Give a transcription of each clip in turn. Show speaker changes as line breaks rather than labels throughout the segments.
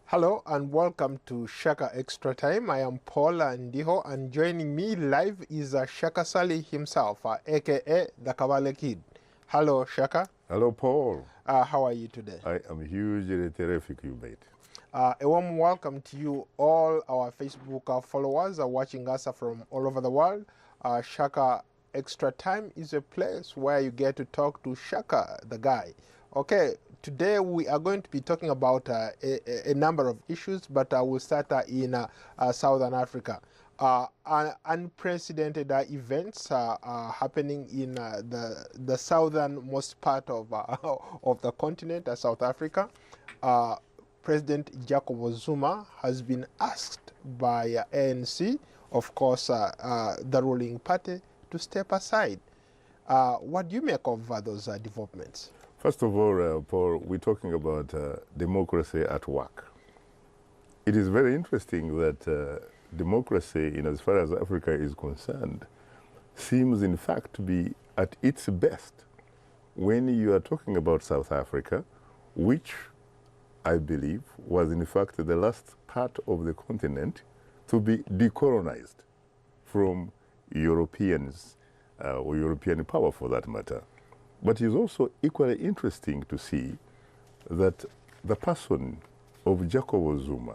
Hello and welcome to Shaka Extra Time. I am Paul Ndiho, and joining me live is Shaka Sali himself, aka the Kabale Kid. Hello, Shaka.
Hello, Paul.
How are you today?
I am hugely terrific, you mate.
A warm welcome to you, all our Facebook followers watching us from all over the world. Shaka Extra Time is a place where you get to talk to Shaka, the guy. Okay, today we are going to be talking about a number of issues, but we'll start in Southern Africa. Unprecedented events happening in the southernmost part of of the continent, South Africa. President Jacob Zuma has been asked by ANC, of course, the ruling party, to step aside. What do you make of those developments?
First of all, Paul, we're talking about democracy at work. It is very interesting that democracy, as far as Africa is concerned, seems in fact to be at its best when you are talking about South Africa, which I believe was in fact the last part of the continent to be decolonized from Europeans or European power for that matter. But it's also equally interesting to see that the person of Jacob Zuma,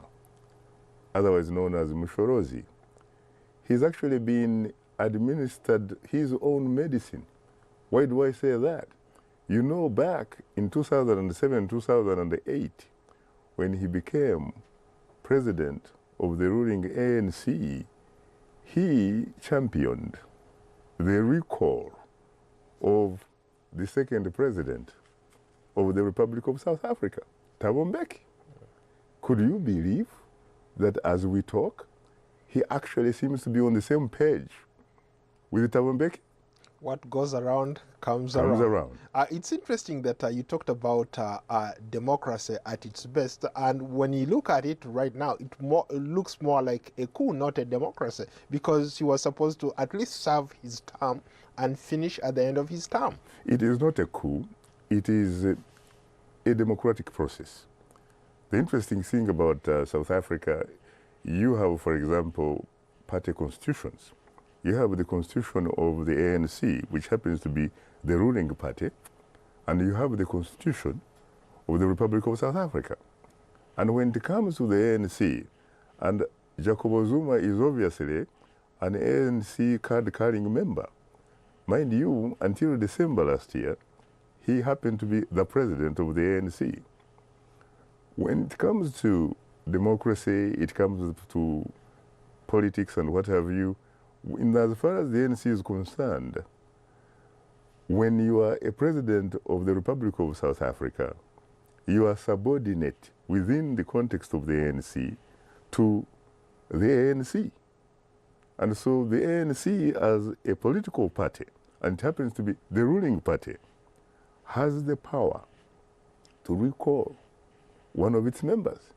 otherwise known as Mushorozi, he's actually been administered his own medicine. Why do I say that? You know, back in 2007, 2008, when he became president of the ruling ANC, he championed the recall of the second president of the Republic of South Africa, Thabo Mbeki. Could you believe that as we talk, he actually seems to be on the same page with Thabo Mbeki?
What goes around comes around. It's interesting that you talked about democracy at its best, and when you look at it right now, it looks more like a coup, not a democracy, because he was supposed to at least serve his term and finish at the end of his term.
It is not a coup, it is a democratic process. The interesting thing about South Africa, you have, for example, party constitutions. You have the constitution of the ANC, which happens to be the ruling party, and you have the constitution of the Republic of South Africa. And when it comes to the ANC, and Jacob Zuma is obviously an ANC card-carrying member. Mind you, until December last year, he happened to be the president of the ANC. When it comes to democracy, it comes to politics and what have you, as far as the ANC is concerned, when you are a president of the Republic of South Africa, you are subordinate within the context of the ANC to the ANC. And so the ANC as a political party, and it happens to be the ruling party, has the power to recall one of its members.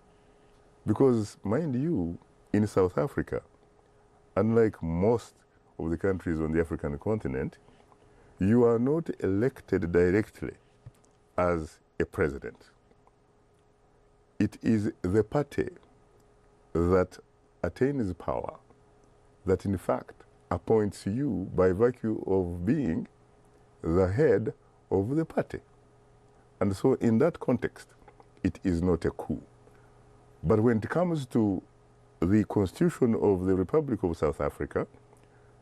Because, mind you, in South Africa, unlike most of the countries on the African continent, you are not elected directly as a president. It is the party that attains power that in fact appoints you by virtue of being the head of the party. And so in that context, it is not a coup. But when it comes to the constitution of the Republic of South Africa,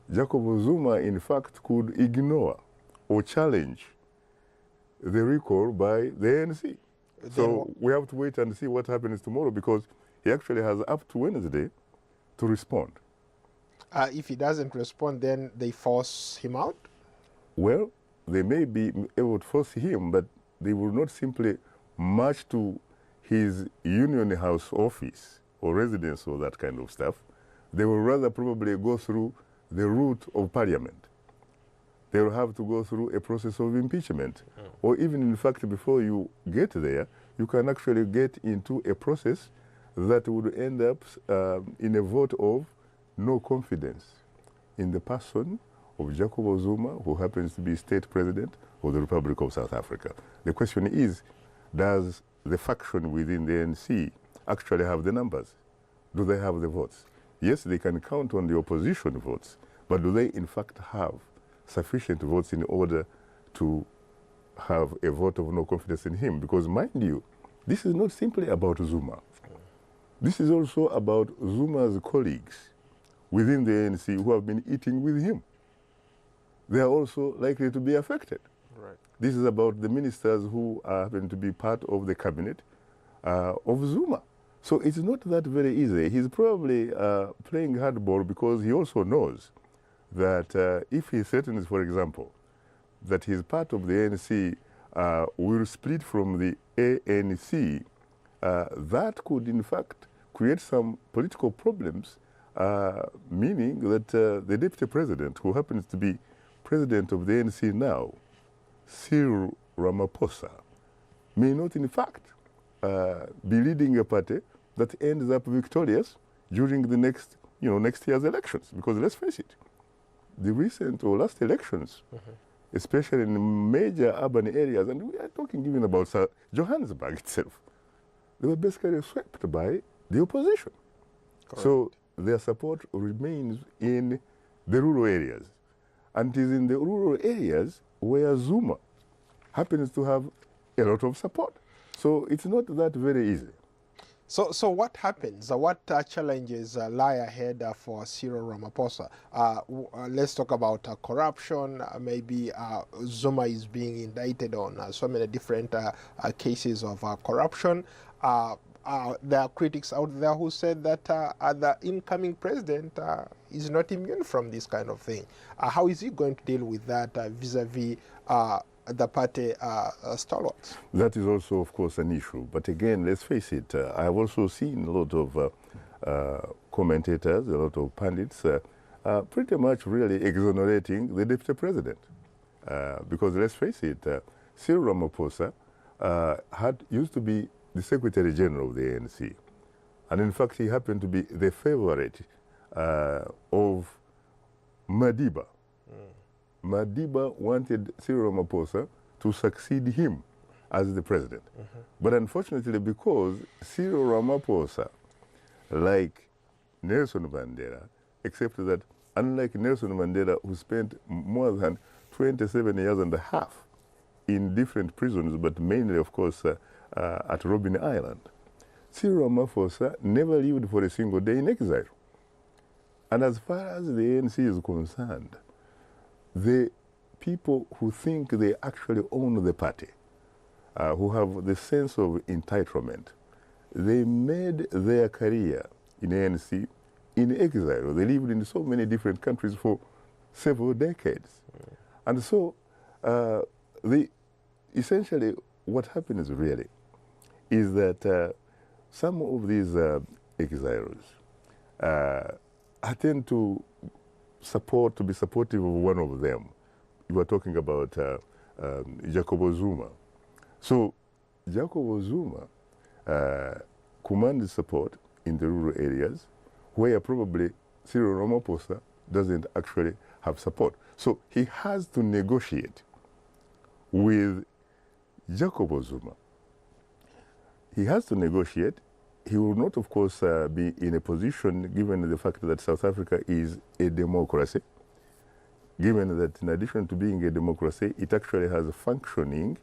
Jacob Zuma in fact could ignore or challenge the recall by the ANC. So we have to wait and see what happens tomorrow, because he actually has up to Wednesday to respond.
If he doesn't respond, then they force him out?
Well, they may be able to force him, but they will not simply march to his Union House office or residence or that kind of stuff. They will rather probably go through the route of parliament. They will have to go through a process of impeachment. Or even, in fact, before you get there, you can actually get into a process that would end up in a vote of no confidence in the person of Jacob Zuma, who happens to be state president of the Republic of South Africa. The question is, does the faction within the ANC actually have the numbers? Do they have the votes? Yes, they can count on the opposition votes, but do they in fact have sufficient votes in order to have a vote of no confidence in him? Because mind you, this is not simply about Zuma. This is also about Zuma's colleagues within the ANC who have been eating with him. They are also likely to be affected.
Right.
This is about the ministers who happen to be part of the cabinet of Zuma. So it's not that very easy. He's probably playing hardball because he also knows that if he threatens, for example, that his part of the ANC will split from the ANC, that could in fact create some political problems, meaning that the deputy president, who happens to be president of the ANC now, Cyril Ramaphosa, may not in fact be leading a party that ends up victorious during the next year's elections. Because let's face it, the recent or last elections, especially in major urban areas, and we are talking even about Johannesburg itself, they were basically swept by the opposition.
Correct.
So their support remains in the rural areas. And it is in the rural areas where Zuma happens to have a lot of support. So it's not that very easy.
So what happens? What challenges lie ahead for Cyril Ramaphosa? Let's talk about corruption. Maybe Zuma is being indicted on so many different cases of corruption. There are critics out there who said that the incoming president is not immune from this kind of thing. How is he going to deal with that vis-a-vis the party stalwarts?
That is also, of course, an issue. But again, let's face it, I have also seen a lot of commentators, a lot of pundits, pretty much really exonerating the deputy president. Because let's face it, Cyril Ramaphosa used to be the Secretary General of the ANC. And in fact, he happened to be the favorite of Madiba. Madiba wanted Cyril Ramaphosa to succeed him as the president. But unfortunately, because Cyril Ramaphosa, like Nelson Mandela, except that unlike Nelson Mandela, who spent more than 27 years and a half in different prisons, but mainly, of course, at Robben Island, Cyril Ramaphosa never lived for a single day in exile. And as far as the ANC is concerned, the people who think they actually own the party, who have the sense of entitlement, they made their career in ANC in exile. They lived in so many different countries for several decades. And so essentially what happens really is that some of these exiles tend to be supportive of one of them. You were talking about Jacob Zuma. So Jacob Zuma commands support in the rural areas where probably Cyril Ramaphosa doesn't actually have support. So he has to negotiate with Jacob Zuma. He has to negotiate. He will not, of course, be in a position, given the fact that South Africa is a democracy, given that in addition to being a democracy, it actually has functioning,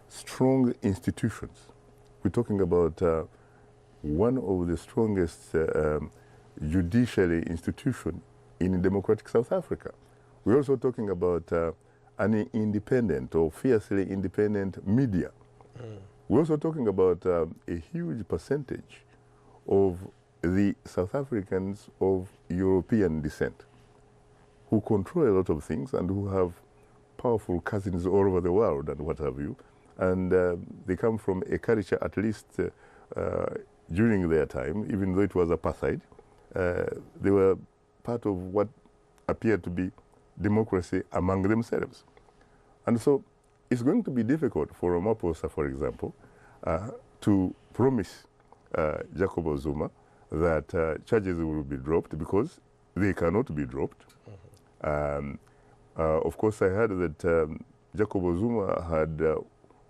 strong institutions. We're talking about one of the strongest judiciary institutions in democratic South Africa. We're also talking about an independent or fiercely independent media. We're also talking about a huge percentage of the South Africans of European descent who control a lot of things and who have powerful cousins all over the world and what have you. And they come from a culture, at least during their time, even though it was apartheid, they were part of what appeared to be democracy among themselves. And so it's going to be difficult for Ramaphosa, for example, to promise Jacob Zuma that charges will be dropped, because they cannot be dropped. Of course, I heard that Jacob Zuma had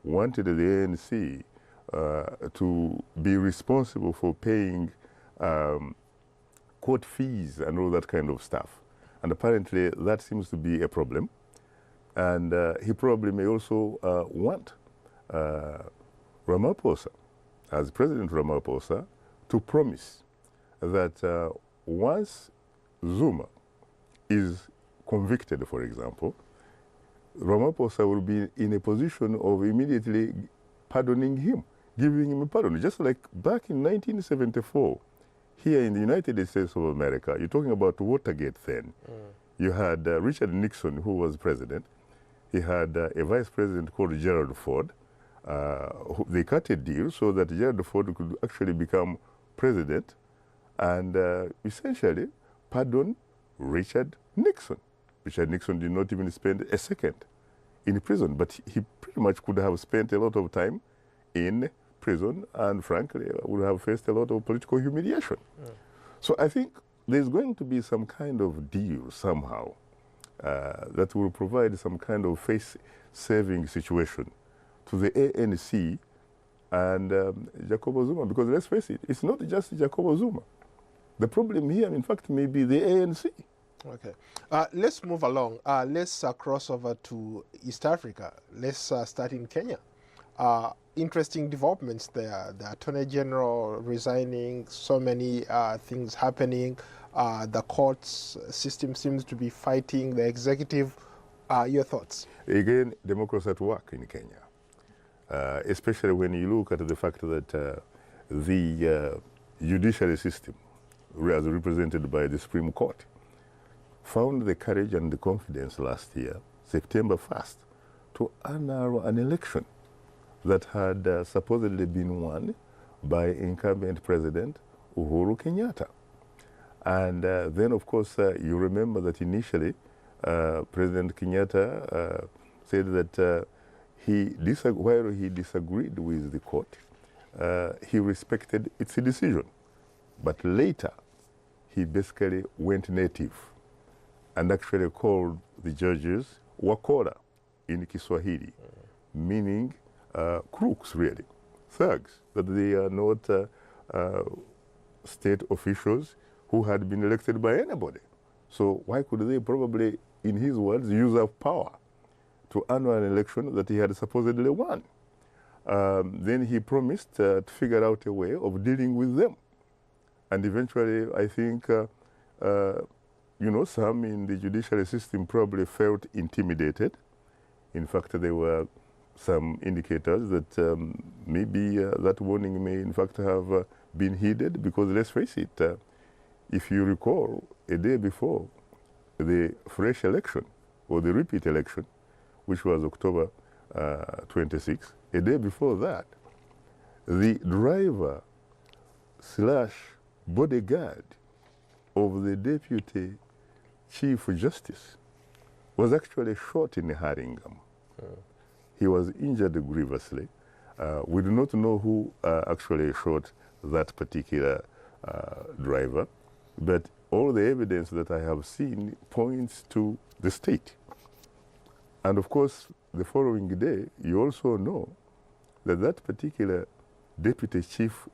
wanted the ANC to be responsible for paying court fees and all that kind of stuff. And apparently that seems to be a problem. And he probably may also want Ramaphosa, as President Ramaphosa, to promise that once Zuma is convicted, for example, Ramaphosa will be in a position of immediately pardoning him, giving him a pardon. Just like back in 1974, here in the United States of America, you're talking about Watergate then. You had Richard Nixon, who was president. He had a vice president called Gerald Ford. They cut a deal so that Gerald Ford could actually become president and essentially pardon Richard Nixon. Richard Nixon did not even spend a second in prison, but he pretty much could have spent a lot of time in prison and frankly would have faced a lot of political humiliation. So I think there's going to be some kind of deal somehow that will provide some kind of face-saving situation to the ANC and Jacob Zuma, because let's face it, it's not just Jacob Zuma. The problem here, in fact, may be the ANC.
Okay. Let's move along. Let's cross over to East Africa. Let's start in Kenya. Interesting developments there. The Attorney General resigning, so many things happening. The courts system seems to be fighting the executive. Your thoughts? Again,
democracy at work in Kenya, especially when you look at the fact that the judiciary system, as represented by the Supreme Court, found the courage and the confidence last year, September 1st, to annul an election that had supposedly been won by incumbent President Uhuru Kenyatta. And then, of course, you remember that initially President Kenyatta said that while he disagreed with the court, he respected its decision. But later, he basically went native and actually called the judges wakora in Kiswahili, meaning crooks, really, thugs, that they are not state officials who had been elected by anybody. So why could they probably, in his words, use up power to annul an election that he had supposedly won? Then he promised to figure out a way of dealing with them. And eventually, I think, some in the judiciary system probably felt intimidated. In fact, there were some indicators that maybe that warning may in fact have been heeded, because let's face it, if you recall, a day before the fresh election, or the repeat election, which was October 26, a day before that, the driver / bodyguard of the Deputy Chief Justice was actually shot in Haringam. He was injured grievously. We do not know who actually shot that particular driver, but all the evidence that I have seen points to the state. And of course, the following day, you also know that that particular Deputy Chief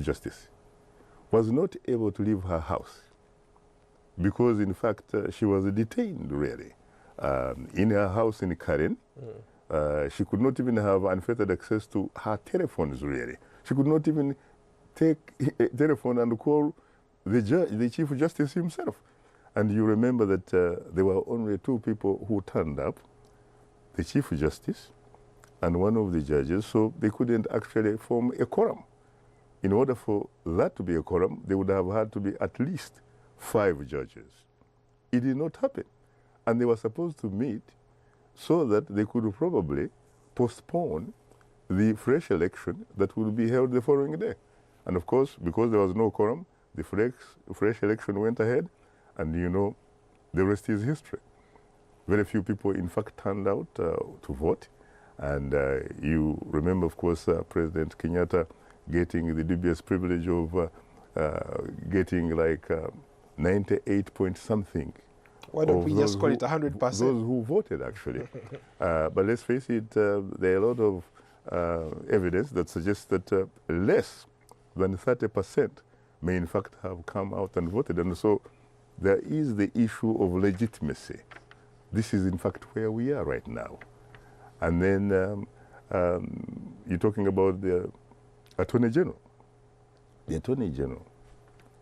Justice, was not able to leave her house because, in fact, she was detained, really, in her house in Karen. She could not even have unfettered access to her telephones, really. She could not even take a telephone and call the Chief Justice himself. And you remember that there were only two people who turned up, the Chief Justice and one of the judges, so they couldn't actually form a quorum. In order for that to be a quorum, they would have had to be at least 5 judges. It did not happen. And they were supposed to meet so that they could probably postpone the fresh election that would be held the following day. And of course, because there was no quorum, the fresh election went ahead, and you know, the rest is history. Very few people, in fact, turned out to vote. And you remember, of course, President Kenyatta getting the dubious privilege of getting like 98 point something
Why don't
of
we just call it 100%?
those who voted, actually. But let's face it, there are a lot of evidence that suggests that less than 30% may in fact have come out and voted. And so there is the issue of legitimacy. This is in fact where we are right now. And then you're talking about the Attorney General. The Attorney General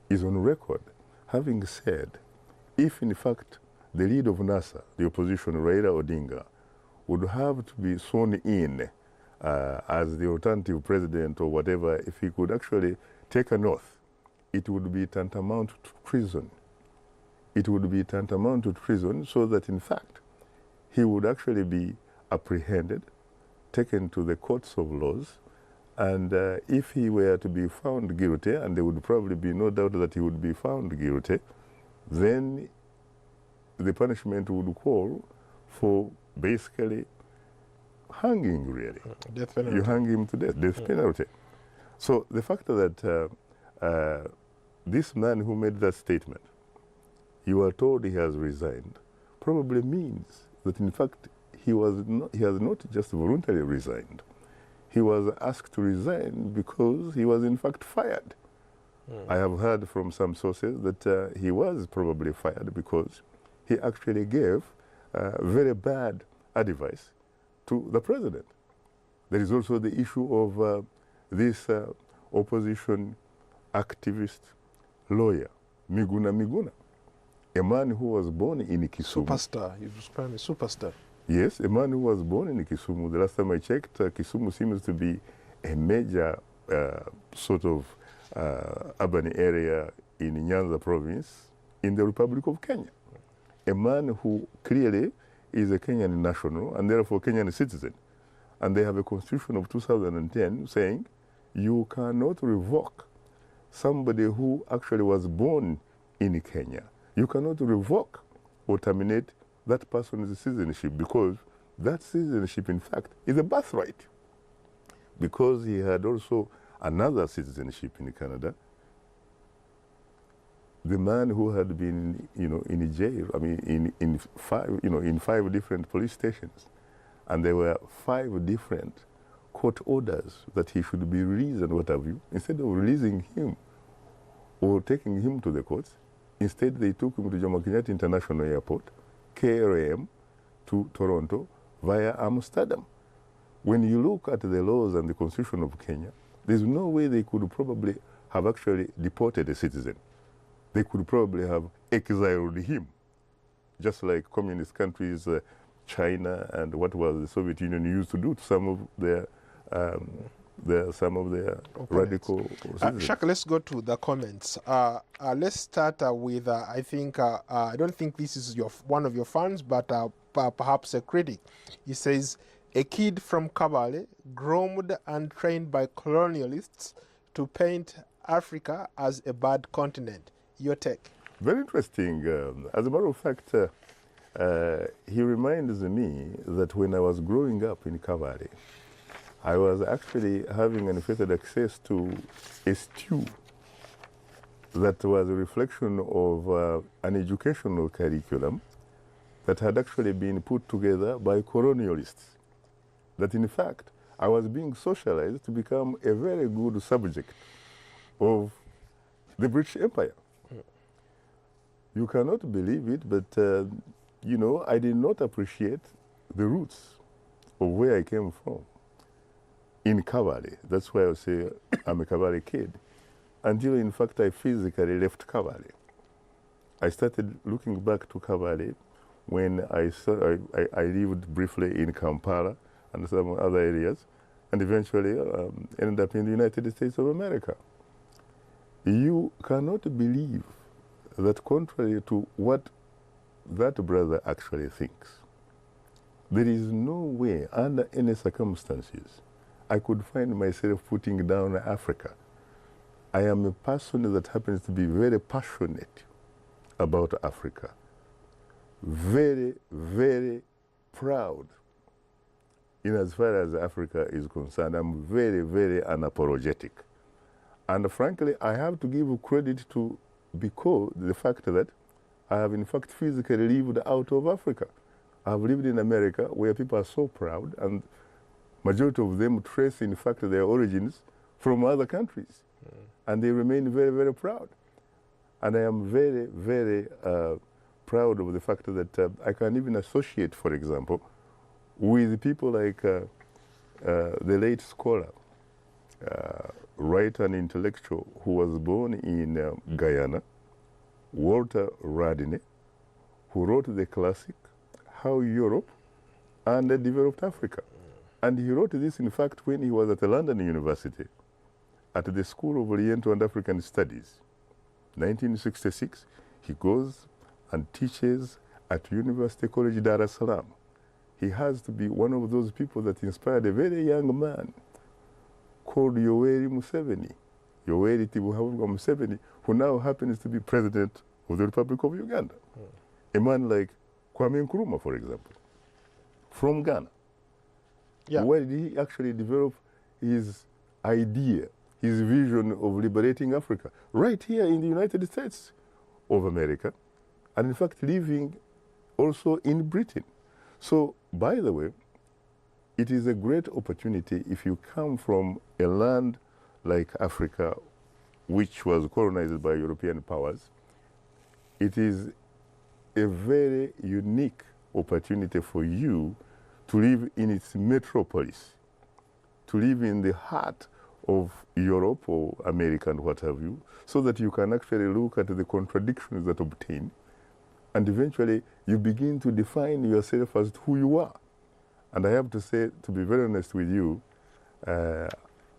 is on record having said, if in fact the leader of NASA, the opposition Raila Odinga, would have to be sworn in as the alternative president or whatever, if he could actually take an oath, it would be tantamount to treason. It would be tantamount to treason, so that in fact he would actually be apprehended, taken to the courts of laws, and if he were to be found guilty, and there would probably be no doubt that he would be found guilty, then the punishment would call for basically hanging, really.
Death penalty.
You hang him to death, death penalty. So the fact that this man who made that statement, you are told he has resigned, probably means that in fact he has not just voluntarily resigned. He was asked to resign because he was in fact fired. I have heard from some sources that he was probably fired because he actually gave very bad advice to the president. There is also the issue of this opposition activist lawyer, Miguna, a man who was born in Kisumu.
Superstar. You describe me superstar.
Yes, a man who was born in Kisumu. The last time I checked, Kisumu seems to be a major sort of urban area in Nyanza province in the Republic of Kenya. A man who clearly is a Kenyan national and therefore Kenyan citizen. And they have a constitution of 2010 saying you cannot revoke somebody who actually was born in Kenya. You cannot revoke or terminate that person's citizenship, because that citizenship, in fact, is a birthright. Because he had also another citizenship in Canada, the man who had been, in jail, I mean, in 5 different police stations, and there were 5 different court orders that he should be released and what have you. Instead of releasing him or taking him to the courts, instead they took him to Jomo Kenyatta International Airport, KLM, to Toronto via Amsterdam. When you look at the laws and the constitution of Kenya, there's no way they could probably have actually deported a citizen. They could probably have exiled him, just like communist countries, China and what was the Soviet Union used to do to some of their radical citizens.
Shaka, let's go to the comments. Let's start with, I think, I don't think this is one of your fans, but perhaps a critic. He says, a kid from Kabale, groomed and trained by colonialists to paint Africa as a bad continent. Your take?
Very interesting. As a matter of fact, he reminds me that when I was growing up in Kabale, I was actually having unfettered access to a stew that was a reflection of an educational curriculum that had actually been put together by colonialists. That in fact, I was being socialized to become a very good subject of the British Empire. You cannot believe it, but I did not appreciate the roots of where I came from. In Kabale, that's why I say I'm a Kabale kid, until in fact I physically left Kabale. I started looking back to Kabale when I lived briefly in Kampala and some other areas, and eventually ended up in the United States of America. You cannot believe that contrary to what that brother actually thinks, there is no way under any circumstances I could find myself putting down Africa. I am a person that happens to be very passionate about Africa. Very, very proud in as far as Africa is concerned. I'm very, very unapologetic. And frankly, I have to give credit to because the fact that I have in fact physically lived out of Africa. I have lived in America where people are so proud, and majority of them trace in fact their origins from other countries. And they remain very, very proud. And I am very, very proud of the fact that I can even associate, for example, with people like the late scholar, writer and intellectual who was born in Guyana, Walter Radney, who wrote the classic, How Europe Developed Africa. And he wrote this, in fact, when he was at the London University, at the School of Oriental and African Studies. 1966, he goes and teaches at University College Dar es Salaam. He has to be one of those people that inspired a very young man called Yoweri Museveni, Yoweri Tibuhaburwa Museveni, who now happens to be president of the Republic of Uganda. A man like Kwame Nkrumah, for example, from Ghana.
Yeah.
Where did he actually develop his idea, his vision of liberating Africa? Right here in the United States of America, and in fact living also in Britain. So, by the way, it is a great opportunity if you come from a land like Africa, which was colonized by European powers. It is a very unique opportunity for you to live in its metropolis, to live in the heart of Europe or America and what have you, so that you can actually look at the contradictions that obtain, and eventually you begin to define yourself as who you are. And I have to say, to be very honest with you, I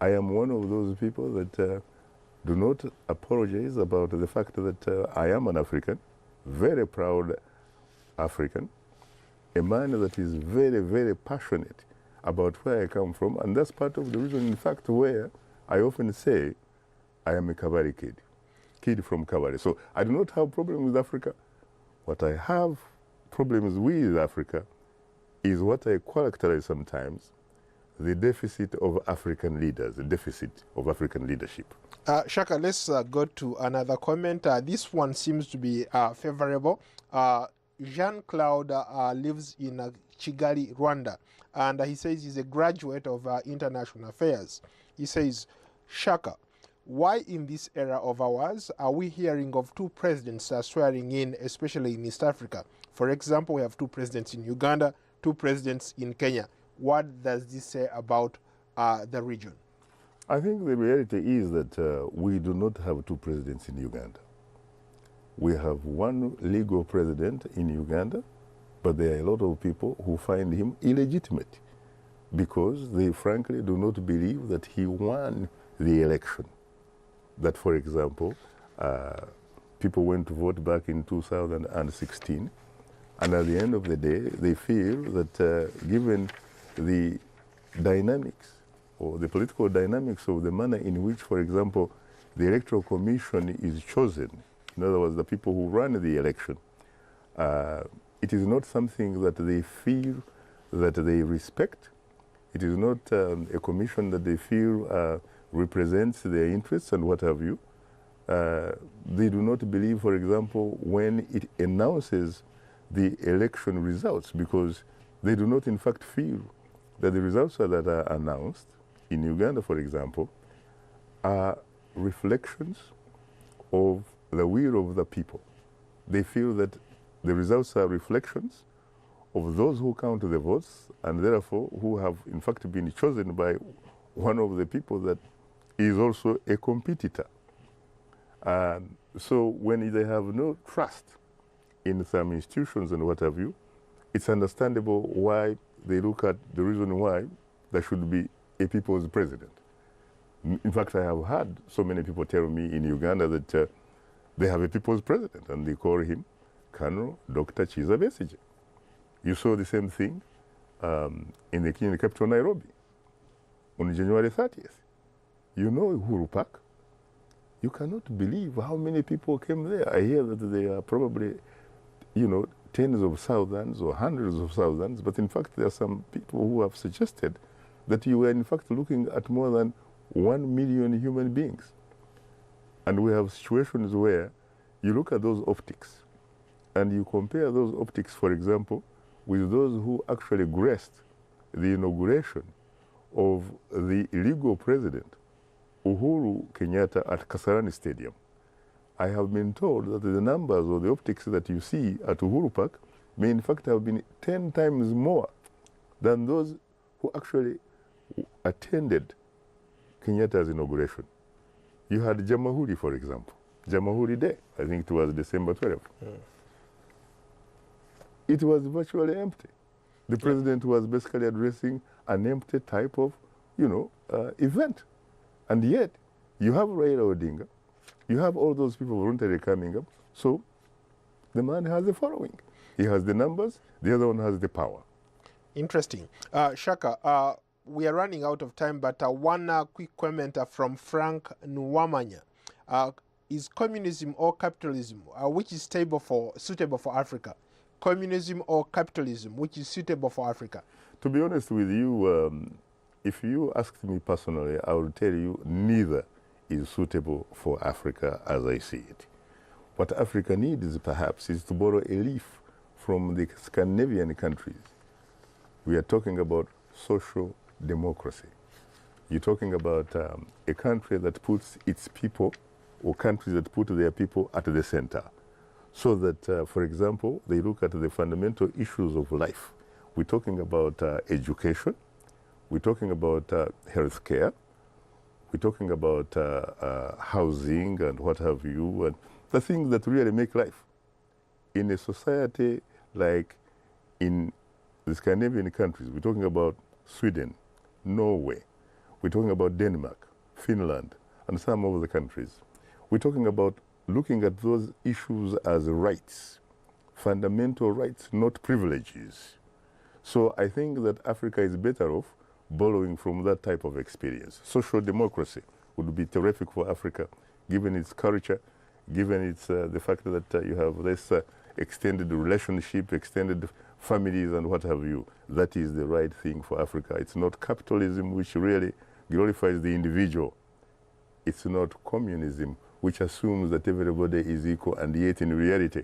am one of those people that do not apologize about the fact that I am an African, very proud African, a man that is very, very passionate about where I come from, and that's part of the reason, in fact, where I often say I am a Kabari kid from Kabari. So I do not have problems with Africa. What I have problems with Africa is what I characterize sometimes the deficit of African leaders, the deficit of African leadership.
Shaka, let's go to another comment. This one seems to be favorable. Jean-Claude lives in Kigali, Rwanda, and he says he's a graduate of international affairs. He says, Shaka, why in this era of ours are we hearing of two presidents swearing in, especially in East Africa? For example, we have two presidents in Uganda, two presidents in Kenya. What does this say about the region?
I think the reality is that we do not have two presidents in Uganda. We have one legal president in Uganda, but there are a lot of people who find him illegitimate because they frankly do not believe that he won the election. That, for example, people went to vote back in 2016, and at the end of the day, they feel that given the dynamics or the political dynamics of the manner in which, for example, the Electoral Commission is chosen, in other words, the people who run the election, it is not something that they feel that they respect. It is not a commission that they feel represents their interests and what have you. They do not believe, for example, when it announces the election results, because they do not in fact feel that the results that are announced in Uganda, for example, are reflections of the will of the people. They feel that the results are reflections of those who count the votes, and therefore who have in fact been chosen by one of the people that is also a competitor. So when they have no trust in some institutions and what have you, it's understandable why they look at the reason why there should be a people's president. In fact, I have had so many people tell me in Uganda that they have a people's president and they call him Colonel Dr. Chiza Besigye. You saw the same thing in the Kenyan capital, Nairobi, on January 30th. You know Uhuru Park. You cannot believe how many people came there. I hear that there are probably, tens of thousands or hundreds of thousands, but in fact there are some people who have suggested that you were in fact looking at more than 1 million human beings. And we have situations where you look at those optics and you compare those optics, for example, with those who actually graced the inauguration of the illegal president, Uhuru Kenyatta, at Kasarani Stadium, I have been told that the numbers or the optics that you see at Uhuru Park may in fact have been 10 times more than those who actually attended Kenyatta's inauguration. You had Jamahuri, for example, Jamahuri Day, I think it was December 12th. It was virtually empty. The president was basically addressing an empty type of, event. And yet, you have Raila Odinga, you have all those people voluntarily coming up, so the man has the following. He has the numbers, the other one has the power.
Interesting. Shaka, we are running out of time, but one quick comment from Frank Nwamanya. Is communism or capitalism, which is suitable for Africa? Communism or capitalism, which is suitable for Africa?
To be honest with you, if you asked me personally, I would tell you neither is suitable for Africa as I see it. What Africa needs, perhaps, is to borrow a leaf from the Scandinavian countries. We are talking about social democracy. You're talking about a country that puts its people, or countries that put their people at the center. So that, for example, they look at the fundamental issues of life. We're talking about education, we're talking about health care, we're talking about housing and what have you, and the things that really make life. In a society like in the Scandinavian countries, we're talking about Sweden, Norway, we're talking about Denmark, Finland, and some of the countries. We're talking about looking at those issues as rights, fundamental rights, not privileges. So I think that Africa is better off borrowing from that type of experience. Social democracy would be terrific for Africa, given its culture, given its, the fact that you have this extended relationship, extended families and what have you. That is the right thing for Africa. It's not capitalism, which really glorifies the individual. It's not communism, which assumes that everybody is equal, and yet in reality,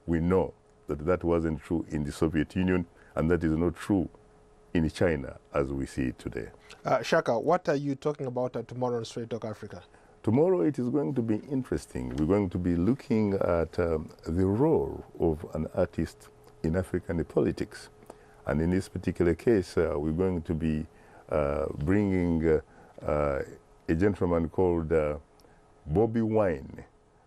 we know that that wasn't true in the Soviet Union, and that is not true in China as we see it today.
Shaka, what are you talking about tomorrow on Straight Talk Africa?
Tomorrow it is going to be interesting. We're going to be looking at the role of an artist in African politics. And in this particular case, we're going to be bringing a gentleman called Bobby Wine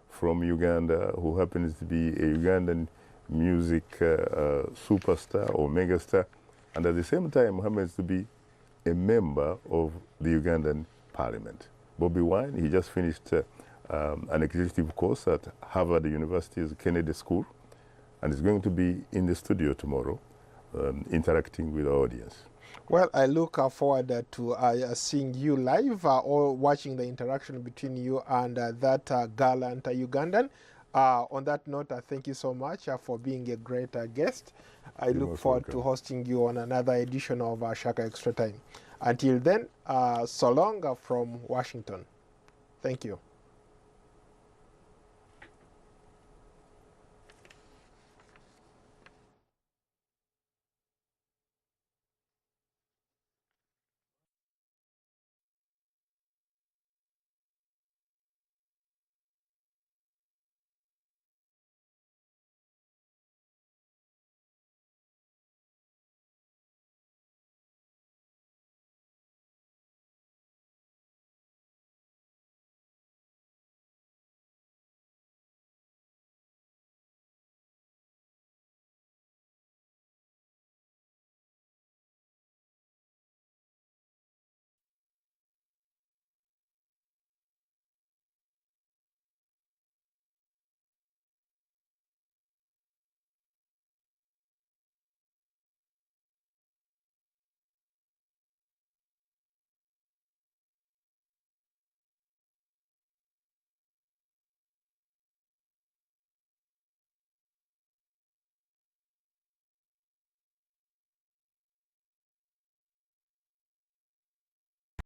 from Uganda, who happens to be a Ugandan music superstar or megastar, and at the same time happens to be a member of the Ugandan parliament. Bobby Wine, he just finished an executive course at Harvard University's Kennedy School, and is going to be in the studio tomorrow interacting with the audience.
Well, I look forward to seeing you live or watching the interaction between you and that gallant Ugandan. On that note, thank you so much for being a great guest. I look forward to hosting you on another edition of Shaka Extra Time. Until then, so long from Washington. Thank you.